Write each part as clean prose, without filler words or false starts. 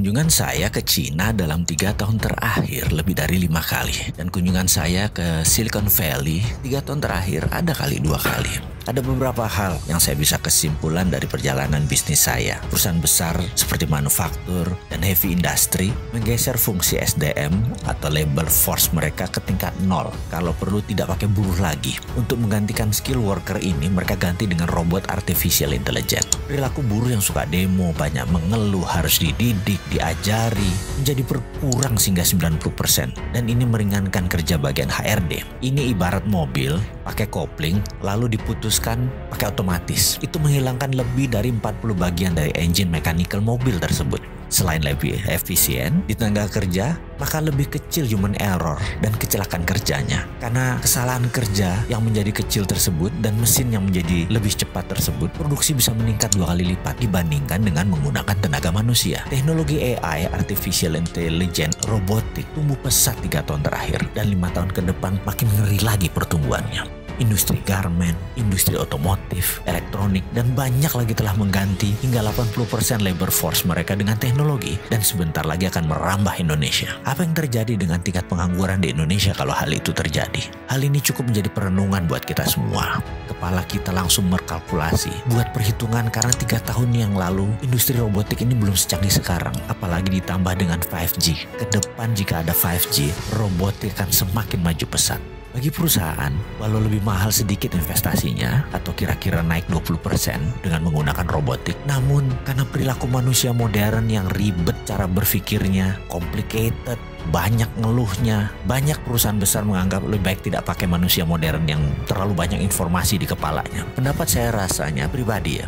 Kunjungan saya ke Cina dalam 3 tahun terakhir lebih dari 5 kali. Dan kunjungan saya ke Silicon Valley 3 tahun terakhir ada kali 2 kali. Ada beberapa hal yang saya bisa kesimpulan dari perjalanan bisnis saya. Perusahaan besar seperti manufaktur dan heavy industry menggeser fungsi SDM atau labor force mereka ke tingkat 0. Kalau perlu tidak pakai buruh lagi. Untuk menggantikan skill worker ini mereka ganti dengan robot artificial intelligence. Perilaku buruh yang suka demo, banyak mengeluh, harus dididik, diajari, menjadi berkurang sehingga 90%. Dan ini meringankan kerja bagian HRD. Ini ibarat mobil pakai kopling lalu diputuskan pakai otomatis. Itu menghilangkan lebih dari 40 bagian dari engine mechanical mobil tersebut. Selain lebih efisien di tenaga kerja, maka lebih kecil human error dan kecelakaan kerjanya. Karena kesalahan kerja yang menjadi kecil tersebut dan mesin yang menjadi lebih cepat tersebut, produksi bisa meningkat 2 kali lipat dibandingkan dengan menggunakan tenaga manusia. Teknologi AI, Artificial Intelligence, robotik tumbuh pesat 3 tahun terakhir dan 5 tahun ke depan makin ngeri lagi pertumbuhannya. Industri garment, industri otomotif, elektronik, dan banyak lagi telah mengganti hingga 80% labor force mereka dengan teknologi dan sebentar lagi akan merambah Indonesia. Apa yang terjadi dengan tingkat pengangguran di Indonesia kalau hal itu terjadi? Hal ini cukup menjadi perenungan buat kita semua. Kepala kita langsung berkalkulasi, buat perhitungan karena 3 tahun yang lalu industri robotik ini belum secanggih sekarang, apalagi ditambah dengan 5G. Kedepan jika ada 5G, robotik akan semakin maju pesat. Bagi perusahaan, walau lebih mahal sedikit investasinya atau kira-kira naik 20% dengan menggunakan robotik, namun karena perilaku manusia modern yang ribet cara berpikirnya, complicated, banyak ngeluhnya, banyak perusahaan besar menganggap lebih baik tidak pakai manusia modern yang terlalu banyak informasi di kepalanya. Pendapat saya pribadi,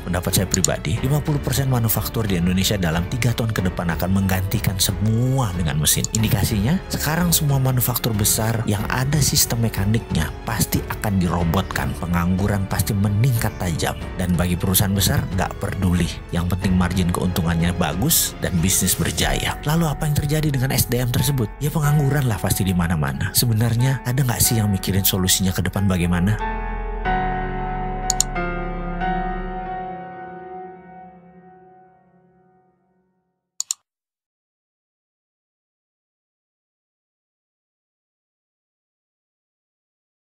50% manufaktur di Indonesia dalam 3 tahun ke depan akan menggantikan semua dengan mesin. Indikasinya, sekarang semua manufaktur besar yang ada sistem mekaniknya pasti akan dirobotkan, pengangguran pasti meningkat tajam. Dan bagi perusahaan besar, nggak peduli. Yang penting margin keuntungannya bagus dan bisnis berjaya. Lalu apa yang terjadi dengan SDM tersebut? Ya pengangguran lah pasti di mana-mana. Sebenarnya ada nggak sih yang mikirin solusinya ke depan bagaimana?